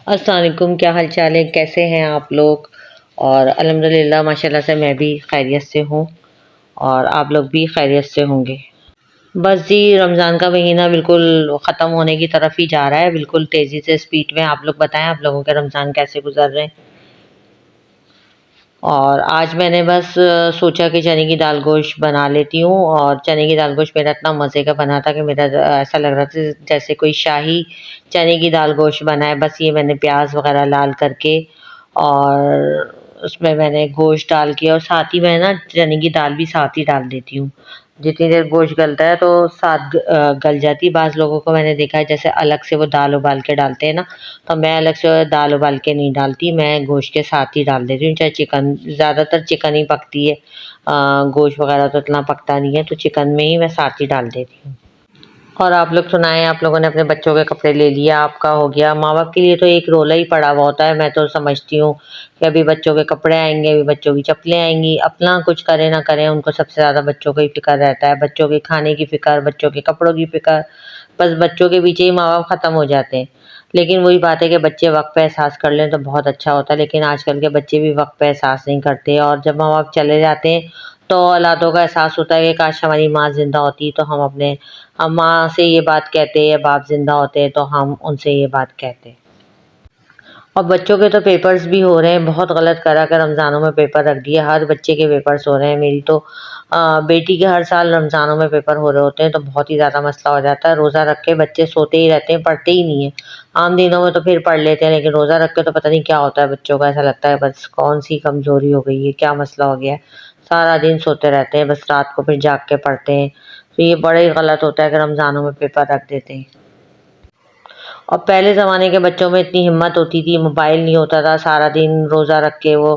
अस्सलाम वालेकुम, क्या हाल चाल है? कैसे हैं आप लोग? और अल्हम्दुलिल्लाह माशाल्लाह से मैं भी खैरियत से हूँ और आप लोग भी खैरियत से होंगे। बस जी, रमज़ान का महीना बिल्कुल ख़त्म होने की तरफ ही जा रहा है, बिल्कुल तेज़ी से स्पीड में। आप लोग बताएं, आप लोगों के रमज़ान कैसे गुजर रहे हैं? और आज मैंने बस सोचा कि चने की दाल गोश्त बना लेती हूँ। और चने की दाल गोश्त मेरा इतना मज़े का बना था कि मेरा ऐसा लग रहा था जैसे कोई शाही चने की दाल गोश्त बना है। बस ये मैंने प्याज वगैरह लाल करके और उसमें मैंने गोश्त डाल के और साथ ही मैं ना चने की दाल भी साथ ही डाल देती हूँ। जितनी देर गोश्त गलता है तो साथ गल जाती है। बाज़ लोगों को मैंने देखा है जैसे अलग से वो दाल उबाल के डालते हैं ना, तो मैं अलग से दाल उबाल के नहीं डालती, मैं गोश्त के साथ ही डाल देती हूँ। चाहे चिकन, ज़्यादातर चिकन ही पकती है, गोश्त वगैरह तो इतना पकता नहीं है, तो चिकन में ही मैं साथ ही डाल देती हूँ। और आप लोग सुनाएं, आप लोगों ने अपने बच्चों के कपड़े ले लिया? आपका हो गया? माँ बाप के लिए तो एक रोला ही पड़ा हुआ होता है। मैं तो समझती हूँ कि अभी बच्चों के कपड़े आएंगे, अभी बच्चों की चप्पलें आएंगी। अपना कुछ करें ना करें, उनको सबसे ज़्यादा बच्चों का ही फिक्र रहता है। बच्चों के खाने की फिक्र, बच्चों के कपड़ों की फिक्र, बस बच्चों के पीछे ही माँ बाप ख़त्म हो जाते हैं। लेकिन वही बात है कि बच्चे वक्त पे एहसास कर लें तो बहुत अच्छा होता है, लेकिन आजकल के बच्चे भी वक्त पे एहसास नहीं करते। और जब माँ बाप चले जाते हैं तो औलादों का एहसास होता है कि काश हमारी माँ ज़िंदा होती तो हम माँ से ये बात कहते, या बाप ज़िंदा होते तो हम उनसे ये बात कहते। और बच्चों के तो पेपर्स भी हो रहे हैं, बहुत गलत करा कर रमज़ानों में पेपर रख दिए। हर बच्चे के पेपर्स हो रहे हैं। मेरी तो बेटी के हर साल रमज़ानों में पेपर हो रहे होते हैं, तो बहुत ही ज़्यादा मसला हो जाता है। रोज़ा रख के बच्चे सोते ही रहते हैं, पढ़ते ही नहीं है। आम दिनों में तो फिर पढ़ लेते हैं, लेकिन रोज़ा रख के तो पता नहीं क्या होता है बच्चों का। ऐसा लगता है बस कौन सी कमज़ोरी हो गई है, क्या मसला हो गया है। सारा दिन सोते रहते हैं, बस रात को फिर जाग के पढ़ते हैं। तो ये बड़ा ही गलत होता है कि रमज़ानों में पेपर रख देते हैं। और पहले ज़माने के बच्चों में इतनी हिम्मत होती थी, मोबाइल नहीं होता था, सारा दिन रोज़ा रख के वो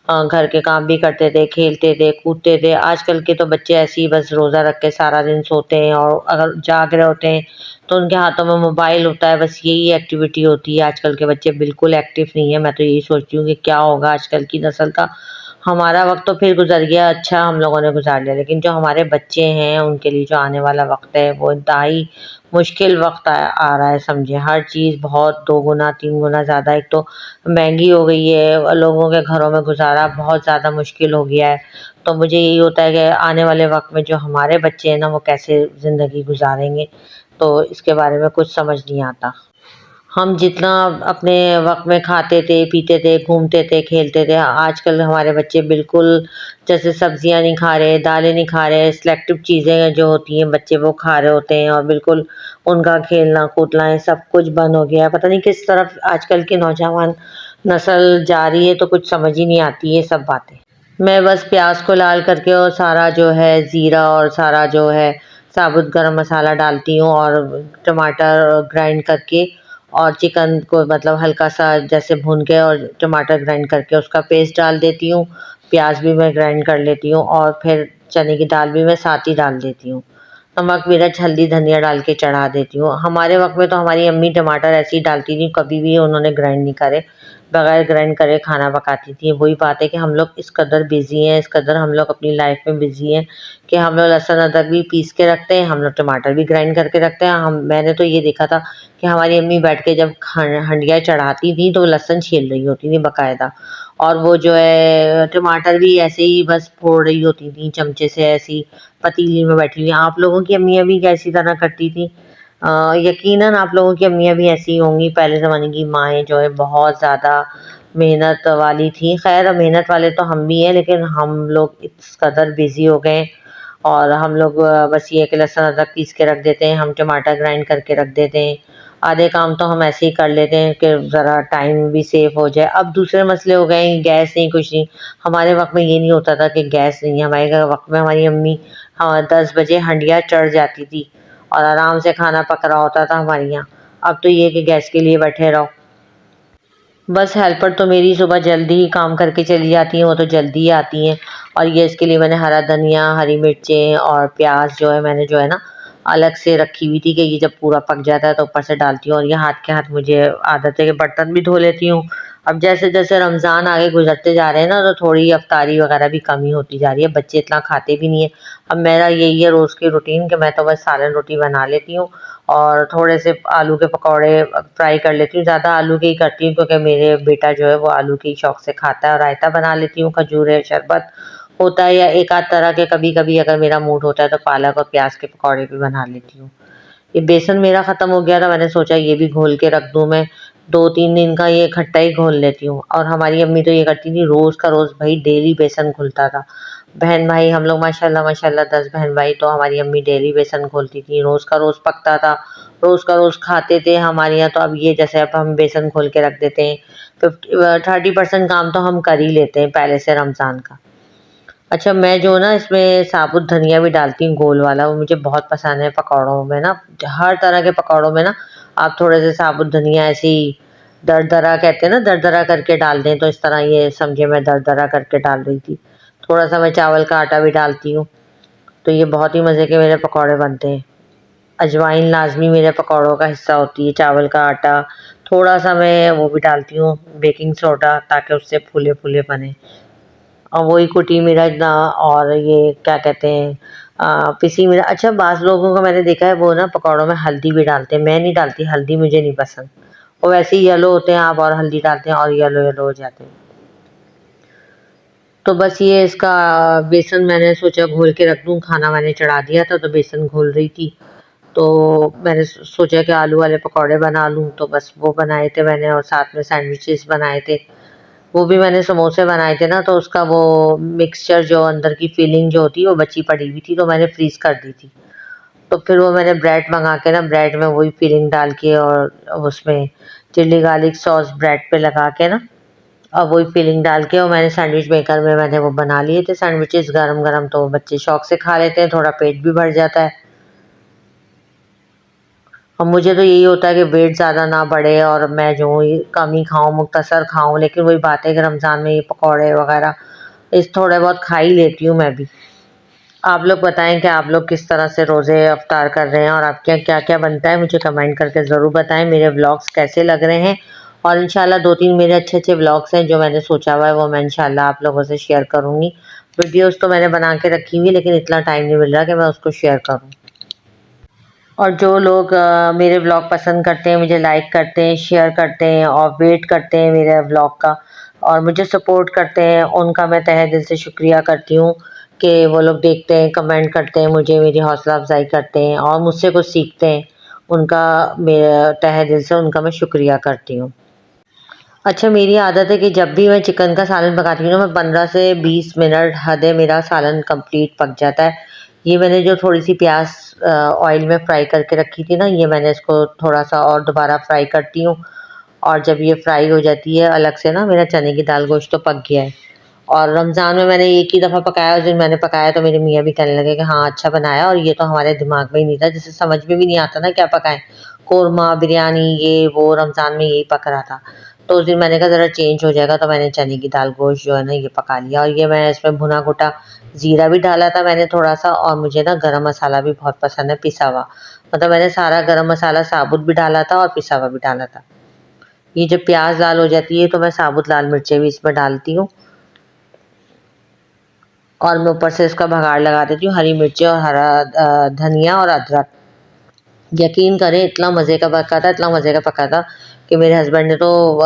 घर के काम भी करते थे, खेलते थे, कूदते थे। आजकल के तो बच्चे ऐसे ही बस रोज़ा रख के सारा दिन सोते हैं, और अगर जाग रहे होते हैं तो उनके हाथों में मोबाइल होता है, बस यही एक्टिविटी होती है। आजकल के बच्चे बिल्कुल एक्टिव नहीं है। मैं तो यही सोचती हूँ कि क्या होगा आजकल की नस्ल का। हमारा वक्त तो फिर गुजर गया, अच्छा हम लोगों ने गुजार लिया, लेकिन जो हमारे बच्चे हैं उनके लिए जो आने वाला वक्त है वो इंतहाई मुश्किल वक्त आ रहा है। समझे, हर चीज़ बहुत दो गुना तीन गुना ज़्यादा, एक तो महंगी हो गई है, लोगों के घरों में गुजारा बहुत ज़्यादा मुश्किल हो गया है। तो मुझे यही होता है कि आने वाले वक्त में जो हमारे बच्चे हैं ना, वो कैसे ज़िंदगी गुजारेंगे, तो इसके बारे में कुछ समझ नहीं आता। हम जितना अपने वक़्त में खाते थे, पीते थे, घूमते थे, खेलते थे, आजकल हमारे बच्चे बिल्कुल जैसे सब्जियाँ नहीं खा रहे, दालें नहीं खा रहे, सेलेक्टिव चीज़ें जो होती हैं बच्चे वो खा रहे होते हैं, और बिल्कुल उनका खेलना-कूदना ये सब कुछ बंद हो गया है। पता नहीं किस तरफ आजकल की नौजवान नस्ल जा रही है, तो कुछ समझ ही नहीं आती ये सब बातें। मैं बस प्याज को लाल करके और सारा जो है ज़ीरा और सारा जो है साबुत गरम मसाला डालती हूँ, और टमाटर ग्राइंड करके और चिकन को मतलब हल्का सा जैसे भून के और टमाटर ग्राइंड करके उसका पेस्ट डाल देती हूँ। प्याज भी मैं ग्राइंड कर लेती हूँ, और फिर चने की दाल भी मैं साथ ही डाल देती हूँ। नमक, मिर्च, हल्दी, धनिया डाल के चढ़ा देती हूँ। हमारे वक़्त में तो हमारी अम्मी टमाटर ऐसे ही डालती थी, कभी भी उन्होंने ग्राइंड नहीं करे, बगैर ग्राइंड करे खाना पकाती थी। वही बात है कि हम लोग इस कदर बिज़ी हैं, इस कदर हम लोग अपनी लाइफ में बिज़ी हैं कि हम लोग लहसुन अदरक भी पीस के रखते हैं, हम लोग टमाटर भी ग्राइंड करके रखते हैं। मैंने तो ये देखा था कि हमारी अम्मी बैठ के जब हंडिया चढ़ाती थी तो वो लहसुन छील रही होती थी बाकायदा, और वो जो है टमाटर भी ऐसे ही बस फोड़ रही होती थी चमचे से, ऐसी पतीली में बैठी हुई। आप लोगों की अम्मियाँ भी कैसी तरह करती थी? यकीनन आप लोगों की अम्मियाँ भी ऐसी ही होंगी। पहले ज़माने की माएँ जो है बहुत ज़्यादा मेहनत वाली थी। ख़ैर मेहनत वाले तो हम भी हैं, लेकिन हम लोग इस कदर बिज़ी हो गए हैं, और हम लोग बस ये है कि लहसुन अदरक पीस के रख देते हैं, हम टमाटर ग्राइंड करके रख देते हैं। आधे काम तो हम ऐसे ही कर लेते हैं कि ज़रा टाइम भी सेव हो जाए। अब दूसरे मसले हो गए हैं, गैस नहीं, कुछ नहीं। हमारे वक़्त में ये नहीं होता था कि गैस नहीं है। हमारे वक़्त में हमारी अम्मी 10 बजे हंडिया चढ़ जाती थी और आराम से खाना पक रहा होता था हमारे यहाँ। अब तो ये है कि गैस के लिए बैठे रहो। बस हेल्पर तो मेरी सुबह जल्दी ही काम करके चली जाती हैं, वो तो जल्दी ही आती हैं। और ये इसके लिए मैंने हरा धनिया, हरी मिर्चें और प्याज जो है मैंने जो है ना अलग से रखी हुई थी कि ये जब पूरा पक जाता है तो ऊपर से डालती हूँ। और ये हाथ के हाथ मुझे आदत है कि बर्तन भी धो लेती हूँ। अब जैसे जैसे रमज़ान आगे गुजरते जा रहे हैं ना, तो थोड़ी अफ्तारी वगैरह भी कमी होती जा रही है, बच्चे इतना खाते भी नहीं है। अब मेरा यही है रोज़ की रूटीन कि मैं तो बस सालन रोटी बना लेती हूँ, और थोड़े से आलू के पकौड़े फ्राई कर लेती हूँ। ज़्यादा आलू के ही करती हूँ क्योंकि मेरे बेटा जो है वो आलू के ही शौक से खाता है। और रायता बना लेती हूँ, खजूर है, शरबत होता है, या एक आध तरह के कभी कभी अगर मेरा मूड होता है तो पालक और प्याज के पकौड़े भी बना लेती हूँ। ये बेसन मेरा ख़त्म हो गया था, मैंने सोचा ये भी घोल के रख दूँ मैं। 2-3 दिन का ये इकट्ठा ही घोल लेती हूँ। और हमारी अम्मी तो ये करती थी, रोज़ का रोज़ भाई डेली बेसन घुलता था। बहन भाई हम लोग माशाल्लाह माशाल्लाह 10 बहन भाई, तो हमारी अम्मी डेली बेसन घोलती थी, रोज़ का रोज़ पकता था, रोज़ का रोज़ खाते थे हमारे यहाँ। तो अब ये जैसे अब हम बेसन घोल के रख देते हैं, 30% काम तो हम कर ही लेते हैं पहले से रमज़ान का। अच्छा, मैं जो ना इसमें साबुत धनिया भी डालती हूँ, गोल वाला, वो मुझे बहुत पसंद है पकौड़ों में ना। हर तरह के पकौड़ों में ना आप थोड़े से साबुत धनिया ऐसे ही दरदरा, कहते हैं ना, दरदरा करके डाल दें, तो इस तरह ये समझे मैं दरदरा करके डाल रही थी। थोड़ा सा मैं चावल का आटा भी डालती हूँ, तो ये बहुत ही मज़े के मेरे पकौड़े बनते हैं। अजवाइन लाजमी मेरे पकौड़ों का हिस्सा होती है, चावल का आटा, थोड़ा सा मैं वो भी डालती हूँ बेकिंग सोडा, ताकि उससे फूले फूले बने। और वही कुटी मिर्च ना, और ये क्या कहते हैं, पिसी मिर्च। अच्छा, बाज़ लोगों को मैंने देखा है वो ना पकौड़ों में हल्दी भी डालते हैं, मैं नहीं डालती हल्दी, मुझे नहीं पसंद। वो वैसे ही येलो होते हैं, आप और हल्दी डालते हैं और येलो येलो हो जाते हैं। तो बस ये इसका बेसन मैंने सोचा घोल के रख दूँ, खाना मैंने चढ़ा दिया था तो बेसन घोल रही थी। तो मैंने सोचा कि आलू वाले पकौड़े बना लूँ, तो बस वो बनाए थे मैंने, और साथ में सैंडविचेस बनाए थे। वो भी मैंने समोसे बनाए थे ना, तो उसका वो मिक्सचर जो अंदर की फिलिंग जो होती है वो बची पड़ी हुई थी, तो मैंने फ्रीज़ कर दी थी। तो फिर वो मैंने ब्रेड मंगा के ना, ब्रेड में वही फिलिंग डाल के और उसमें चिल्ली गार्लिक सॉस ब्रेड पे लगा के ना, और वही फिलिंग डाल के, और मैंने सैंडविच मेकर में मैंने वो बना लिए थे सैंडविचेस गरम गरम। तो बच्चे शौक से खा लेते हैं, थोड़ा पेट भी भर जाता है। और मुझे तो यही होता है कि वेट ज़्यादा ना बढ़े और मैं जो हूँ ये कम ही खाऊँ, मुख्तसर खाऊँ। लेकिन वही बात है कि रमज़ान में ये पकौड़े वगैरह इस थोड़े बहुत खा ही लेती हूँ मैं भी। आप लोग बताएं कि आप लोग किस तरह से रोज़े अफ्तार कर रहे हैं, और आपके यहाँ क्या क्या बनता है, मुझे कमेंट करके ज़रूर बताएं। मेरे व्लॉग्स कैसे लग रहे हैं, और इंशाल्लाह 2-3 मेरे अच्छे अच्छे व्लॉग्स हैं जो मैंने सोचा हुआ है, वो मैं इंशाल्लाह आप लोगों से शेयर करूँगी। वीडियोज़ तो मैंने बना के रखी हुई, लेकिन इतना टाइम नहीं मिल रहा कि मैं उसको शेयर करूँ। और जो लोग मेरे व्लॉग पसंद करते हैं, मुझे लाइक करते हैं, शेयर करते हैं और वेट करते हैं मेरे व्लॉग का, और मुझे सपोर्ट करते हैं, उनका मैं तहे दिल से शुक्रिया करती हूँ कि वो लोग देखते हैं, कमेंट करते हैं, मुझे मेरी हौसला अफजाई करते हैं और मुझसे कुछ सीखते हैं। उनका मेरे तहे दिल से उनका मैं शुक्रिया करती हूँ। अच्छा, मेरी आदत है कि जब भी मैं चिकन का सालन पकाती हूँ ना, मैं 15 से 20 मिनट हद है, मेरा सालन कंप्लीट पक जाता है। ये मैंने जो थोड़ी सी प्याज ऑयल में फ्राई करके रखी थी ना, ये मैंने इसको थोड़ा सा और दोबारा फ्राई करती हूँ। और जब ये फ्राई हो जाती है अलग से ना, मेरा चने की दाल गोश्त तो पक गया है। और रमज़ान में मैंने एक ही दफ़ा पकाया, उस दिन मैंने पकाया तो मेरे मियाँ भी कहने लगे कि हाँ अच्छा बनाया, और ये तो हमारे दिमाग में ही नहीं था, जिसे समझ में भी नहीं आता ना क्या पकाएं, कोरमा बिरयानी ये वो, रमज़ान में यही पक रहा था। तो उस दिन मैंने कहा ज़रा चेंज हो जाएगा, तो मैंने चने की दाल गोश्त जो है ना ये पका लिया। और ये मैं इसमें भुना कुटा ज़ीरा भी डाला था मैंने थोड़ा सा, और मुझे ना गरम मसाला भी बहुत पसंद है पिसा हुआ, मतलब मैंने सारा गरम मसाला साबुत भी डाला था और पिसा हुआ भी डाला था। ये जब प्याज लाल हो जाती है तो मैं साबुत लाल मिर्चें भी इसमें डालती हूँ, और मैं ऊपर से इसका भगाड़ लगा देती हूँ, हरी मिर्चें और हरा धनिया और अदरक। यकीन करें इतना मज़े का पका था, इतना मज़े का पका था कि मेरे हस्बैंड ने तो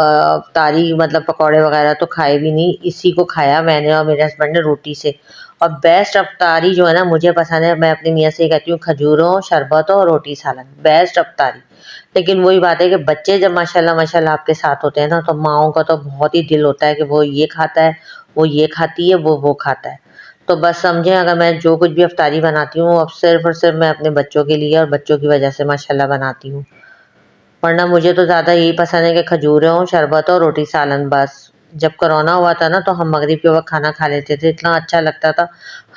तारी मतलब पकौड़े वगैरह तो खाए भी नहीं, इसी को खाया मैंने और मेरे हस्बैंड ने रोटी से। और बेस्ट अफ्तारी जो है ना मुझे पसंद है, मैं अपनी मियाँ से कहती हूँ खजूरों शरबत और रोटी सालन, बेस्ट अफ्तारी। लेकिन वही बात है कि बच्चे जब माशाल्लाह माशाल्लाह आपके साथ होते हैं ना, तो माँओं का तो बहुत ही दिल होता है कि वो ये खाता है, वो ये खाती है, वो खाता है। तो बस समझें, अगर मैं जो कुछ भी अफ्तारी बनाती हूँ अब सिर्फ़ और सिर्फ़ मैं अपने बच्चों के लिए और बच्चों की वजह से माशाल्लाह बनाती हूँ। वरना मुझे तो ज़्यादा यही पसंद है कि खजूरें हों, शरबत हो, रोटी सालन बस। जब कोरोना हुआ था ना, तो हम मगरिब के वक़्त खाना खा लेते थे, इतना अच्छा लगता था,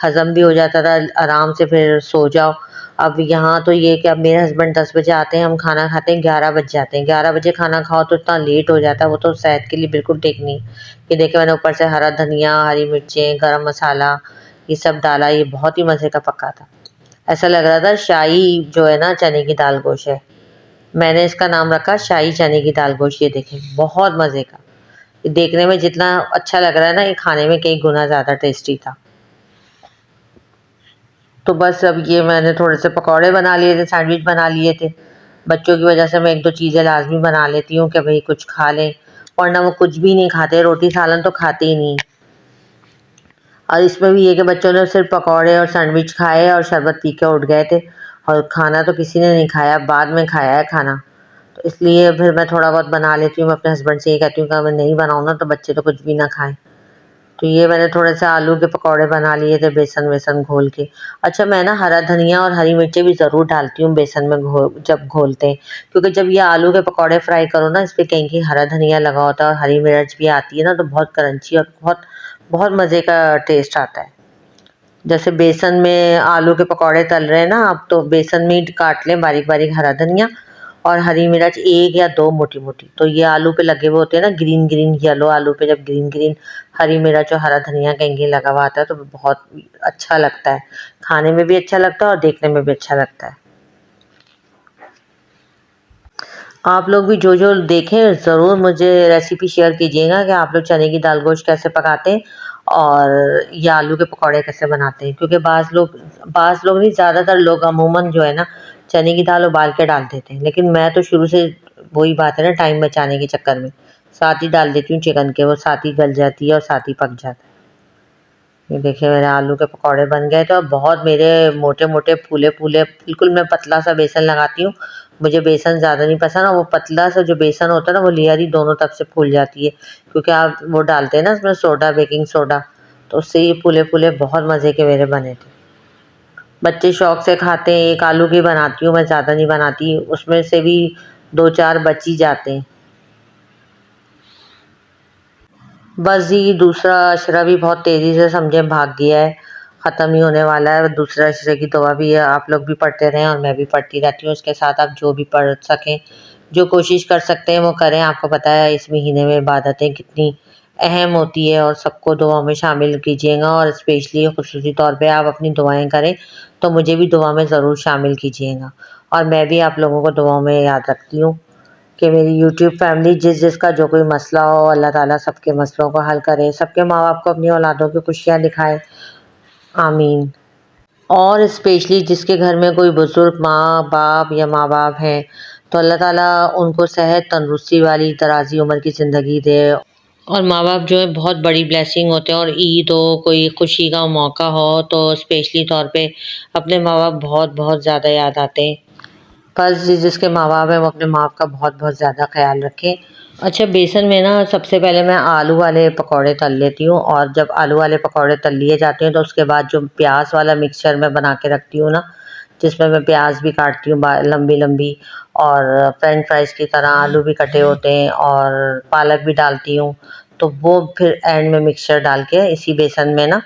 हज़म भी हो जाता था, आराम से फिर सो जाओ। अब यहाँ तो ये कि अब मेरे हस्बैंड 10 बजे आते हैं, हम खाना खाते हैं 11 बज जाते हैं। 11 बजे खाना खाओ तो इतना लेट हो जाता है, वो तो सेहत के लिए बिल्कुल ठीक नहीं। ये देखिए मैंने ऊपर से हरा धनिया, हरी मिर्चें, गरम मसाला ये सब डाला, ये बहुत ही मज़े का पका था। ऐसा लग रहा था शाही जो है ना चने की दाल गोश्त है। मैंने इसका नाम रखा शाही चने की दाल गोश्त। ये देखें बहुत मज़े का, ये देखने में जितना अच्छा लग रहा है ना, ये खाने में कई गुना ज़्यादा टेस्टी था। तो बस अब ये मैंने थोड़े से पकौड़े बना लिए थे, सैंडविच बना लिए थे, बच्चों की वजह से मैं 1-2 चीज़ें लाज़मी बना लेती हूँ कि भई कुछ खा लें, वरना वो कुछ भी नहीं खाते, रोटी सालन तो खाते ही नहीं। और इसमें भी ये कि बच्चों ने सिर्फ़ पकौड़े और सैंडविच खाए और शरबत पी के उठ गए थे, और खाना तो किसी ने नहीं खाया, बाद में खाया है खाना। तो इसलिए फिर मैं थोड़ा बहुत बना लेती हूँ। मैं अपने हस्बैंड से ये कहती हूँ कि मैं नहीं बनाऊँ ना तो बच्चे तो कुछ भी ना खाएँ। तो ये मैंने थोड़े-से आलू के पकौड़े बना लिए थे बेसन-वेसन घोल के। अच्छा, मैं ना हरा धनिया और हरी मिर्चें भी ज़रूर डालती हूँ बेसन में जब घोलते हैं, क्योंकि जब ये आलू के पकौड़े फ्राई करो ना, इसपे कहीं-कहीं हरा धनिया लगा होता है और हरी मिर्च भी आती है ना, तो बहुत क्रंची और बहुत बहुत मज़े का टेस्ट आता है। जैसे बेसन में आलू के पकौड़े तल रहे हैं ना आप, तो बेसन में ही काट लें बारीक-बारीक हरा धनिया और हरी मिर्च 1 या 2 मोटी-मोटी। तो ये आलू पे लगे हुए होते हैं ना, ग्रीन-ग्रीन येलो आलू पे जब ग्रीन-ग्रीन हरी मिर्च और हरा धनिया कहीं-कहीं लगा हुआ आता है तो बहुत अच्छा लगता है। खाने में भी अच्छा लगता है और देखने में भी अच्छा लगता है। आप लोग भी जो-जो देखें ज़रूर मुझे रेसिपी शेयर कीजिएगा कि आप लोग चने की दाल गोश्त कैसे पकाते हैं और ये आलू के पकौड़े कैसे बनाते हैं। क्योंकि बाज़ लोग नहीं, ज़्यादातर लोग अमूमन जो है ना, चने की दाल उबाल के डाल देते हैं। लेकिन मैं तो शुरू से, वही बात है ना, टाइम बचाने के चक्कर में साथ ही डाल देती हूँ चिकन के, वो साथ ही गल जाती है और साथ ही पक जाता है। ये देखिए मेरे आलू के पकौड़े बन गए थे और बहुत मेरे मोटे-मोटे फूले-फूले, बिल्कुल मैं पतला-सा बेसन लगाती हूँ। मुझे बेसन ज़्यादा नहीं पसंद और वो पतला-सा जो बेसन होता है ना, वो लेयर ही दोनों तरफ से फूल जाती है। क्योंकि आप वो डालते हैं ना उसमें सोडा, बेकिंग सोडा, तो उससे ये फूले-फूले बहुत मज़े के मेरे बने थे। बच्चे शौक से खाते हैं। 1 आलू की बनाती हूँ मैं, ज़्यादा नहीं बनाती, उसमें से भी 2-4 बच ही जाते हैं। बस जी, दूसरा अशरा भी बहुत तेज़ी से समझे भाग गया है, ख़त्म ही होने वाला है। दूसरे अशरे की दुआ भी है, आप लोग भी पढ़ते रहें और मैं भी पढ़ती रहती हूँ। उसके साथ आप जो भी पढ़ सकें, जो कोशिश कर सकते हैं वो करें। आपको पता है इस महीने में इबादतें कितनी अहम होती है और सबको दुआ में शामिल कीजिएगा और स्पेशली ख़ुसूसी तौर पे आप अपनी दुआएँ करें, तो मुझे भी दुआ में ज़रूर शामिल कीजिएगा। और मैं भी आप लोगों को दुआओं में याद रखती हूँ। कि मेरी यूट्यूब फैमिली जिसका जो कोई मसला हो, अल्लाह ताला सबके मसलों को हल करे, सबके माँ-बाप को अपनी औलादों की खुशियाँ दिखाए। आमीन। और स्पेशली जिसके घर में कोई बुज़ुर्ग माँ-बाप या माँ-बाप हैं, तो अल्लाह ताला उनको सेहत, तंदुरुस्ती वाली दराज़ी उम्र की ज़िंदगी दे। और माँ-बाप जो है बहुत बड़ी ब्लेसिंग होते हैं, और ईद हो, कोई खुशी का मौका हो, तो स्पेशली तौर पे अपने माँ-बाप बहुत-बहुत ज़्यादा याद आते हैं। बस जिसके माँ-बाप हैं वो अपने माँ-बाप का बहुत-बहुत ज़्यादा ख़्याल रखें। अच्छा, बेसन में ना सबसे पहले मैं आलू वाले पकौड़े तल लेती हूँ, और जब आलू वाले पकौड़े तल लिए जाते हैं तो उसके बाद जो प्याज़ वाला मिक्सचर मैं बना के रखती हूँ ना, जिसमें मैं प्याज़ भी काटती हूँ लंबी-लंबी, और फ्रेंच फ्राइज़ की तरह आलू भी कटे होते हैं और पालक भी डालती हूँ। तो वो फिर एंड में मिक्सचर डाल के इसी बेसन में ना,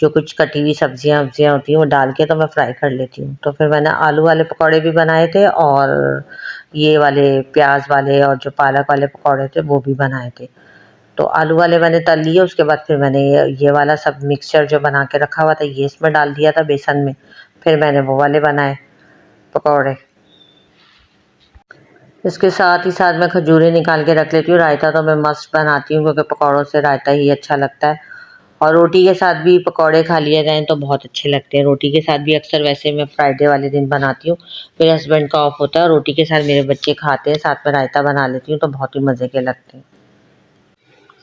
जो कुछ कटी हुई सब्जियाँ-वब्जियाँ होती हैं वो डाल के तो मैं फ्राई कर लेती हूँ। तो फिर मैंने आलू वाले पकौड़े भी बनाए थे और ये वाले प्याज़ वाले और जो पालक वाले पकौड़े थे वो भी बनाए थे। तो आलू वाले मैंने तल लिए, उसके बाद फिर मैंने ये वाला सब मिक्सचर जो बना के रखा हुआ था ये इसमें डाल दिया था बेसन में। फिर मैंने वो वाले बनाए पकौड़े। इसके साथ ही साथ मैं खजूरें निकाल के रख लेती हूँ। रायता तो मैं मस्ट बनाती हूँ क्योंकि पकौड़ों से रायता ही अच्छा लगता है। और रोटी के साथ भी पकौड़े खा लिए जाएँ तो बहुत अच्छे लगते हैं। रोटी के साथ भी अक्सर वैसे मैं फ्राइडे वाले दिन बनाती हूँ। मेरे हस्बैंड का ऑफ होता है, रोटी के साथ मेरे बच्चे खाते हैं, साथ में रायता बना लेती हूँ तो बहुत ही मज़े के लगते हैं।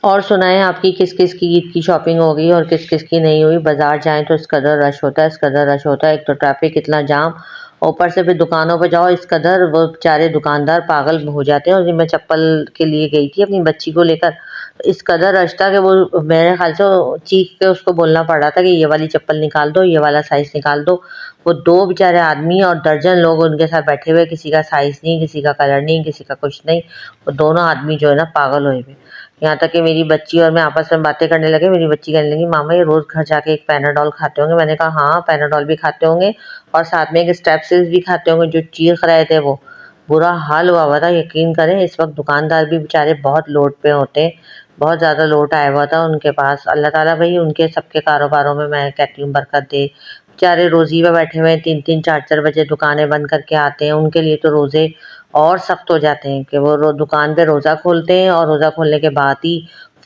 और सुनाएँ, आपकी किस-किस की ईद की शॉपिंग हो गई और किस-किस की नहीं हुई? बाज़ार जाएँ तो इस कदर रश होता है, इस कदर रश होता है। एक तो ट्रैफ़िक इतना जाम, ऊपर से फिर दुकानों पे जाओ, इस कदर वो बेचारे दुकानदार पागल हो जाते हैं। उस दिन मैं चप्पल के लिए गई थी अपनी बच्ची को लेकर, तो इस कदर रश था कि वो मेरे ख़्याल से वो चीख के उसको बोलना पड़ रहा था कि ये वाली चप्पल निकाल दो, ये वाला साइज़ निकाल दो। वो 2 बेचारे आदमी और दर्जन लोग उनके साथ बैठे हुए, किसी का साइज़ नहीं, किसी का कलर नहीं, किसी का कुछ नहीं। वो दोनों आदमी जो है ना पागल हुए हुए। यहाँ तक कि मेरी बच्ची और मैं आपस में बातें करने लगे। मेरी बच्ची कहने लगी, मामा ये रोज़ घर जाके एक पैनाडोल खाते होंगे? मैंने कहा हाँ, पैनाडोल भी खाते होंगे और साथ में एक स्ट्रेप्सिल्स भी खाते होंगे, जो चीख रहे थे वो। बुरा हाल हुआ हुआ था, यकीन करें। इस वक्त दुकानदार भी बेचारे बहुत लोड पे होते हैं, बहुत ज़्यादा लोड आया हुआ था उनके पास। अल्लाह ताला भई उनके सबके कारोबारों में मैं कहती हूँ बरकत दे। बेचारे रोज़ी पे बैठे हुए हैं, 3-3 4-4 बजे दुकानें बंद करके आते हैं। उनके लिए तो रोज़े और सख्त हो जाते हैं कि वो दुकान पे रोज़ा खोलते हैं और रोज़ा खोलने के बाद ही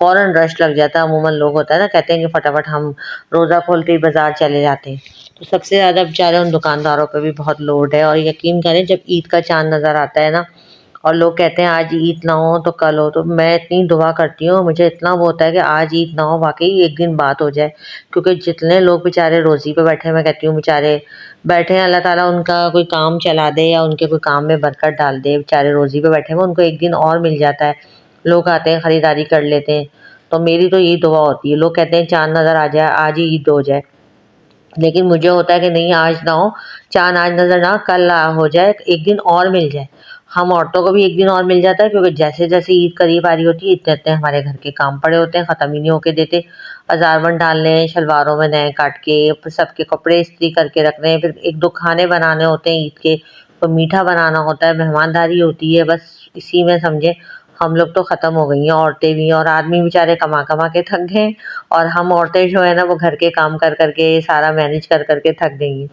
फ़ौरन रश लग जाता है। अमूमन लोग होता है ना, कहते हैं कि फटाफट हम रोज़ा खोलते ही बाज़ार चले जाते हैं। तो सबसे ज़्यादा बेचारे उन दुकानदारों पे भी बहुत लोड है। और यकीन करें, जब ईद का चाँद नज़र आता है ना और लोग कहते हैं आज ईद ना हो तो कल हो, तो मैं इतनी दुआ करती हूँ, मुझे इतना वो होता है कि आज ईद ना हो, वाक़ई एक दिन बाद हो जाए। क्योंकि जितने लोग बेचारे रोज़ी पे बैठे हैं, मैं कहती हूँ बेचारे बैठे हैं, अल्लाह ताला उनका कोई काम चला दे या उनके कोई काम में बरकत डाल दे। बेचारे रोज़ी पे बैठे हुए, उनको एक दिन और मिल जाता है। लोग आते हैं, खरीदारी कर लेते हैं। तो मेरी तो यही दुआ होती है। लोग कहते हैं चाँद नज़र आ जाए, आज ही ईद हो जाए। लेकिन मुझे होता है कि नहीं, आज ना हो, चाँद आज नज़र ना कल हो जाए, एक दिन और मिल जाए। हम औरतों को भी एक दिन और मिल जाता है, क्योंकि जैसे-जैसे ईद करीब आ रही होती है, इतने-इतने हमारे घर के काम पड़े होते हैं, ख़त्म ही नहीं होके देते। हज़ार-बंद डालने हैं, शलवारों में नए काट के, फिर सबके कपड़े इस्त्री करके रखने हैं, फिर 1-2 खाने बनाने होते हैं ईद के, तो मीठा बनाना होता है, मेहमानदारी होती है। बस इसी में समझे हम लोग तो ख़त्म हो गई हैं, औरतें भी और आदमी बेचारे कमा-कमा के थक गए हैं। और हम औरतें जो है ना, वो घर के काम कर के सारा मैनेज कर के थक गई हैं।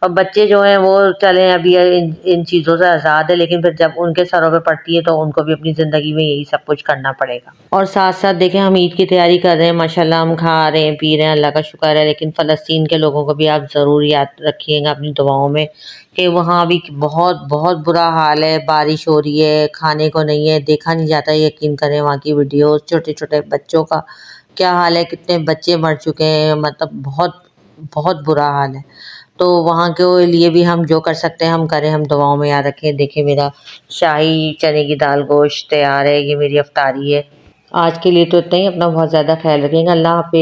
और बच्चे जो हैं वो चलें अभी इन इन चीज़ों से आज़ाद है, लेकिन फिर जब उनके सरों पे पड़ती है तो उनको भी अपनी ज़िंदगी में यही सब कुछ करना पड़ेगा। और साथ-साथ देखें, हम ईद की तैयारी कर रहे हैं, माशाल्लाह हम खा रहे हैं, पी रहे हैं, अल्लाह का शुक्र है। लेकिन फ़लस्तीन के लोगों को भी आप ज़रूर याद रखिएगा अपनी दुआओं में, कि वहाँ भी बहुत बहुत बुरा हाल है, बारिश हो रही है, खाने को नहीं है, देखा नहीं जाता। यकीन करें, वहाँ की वीडियोज़, छोटे-छोटे बच्चों का क्या हाल है, कितने बच्चे मर चुके हैं, मतलब बहुत बहुत बुरा हाल है। तो वहाँ के लिए भी हम जो कर सकते हैं हम करें, हम दुआओं में याद रखें। देखिए, मेरा शाही चने की दाल गोश्त तैयार है, ये मेरी इफ्तारी है। आज के लिए तो इतना ही। अपना बहुत ज़्यादा ख्याल रखिएगा। अल्लाह हाफ़िज़।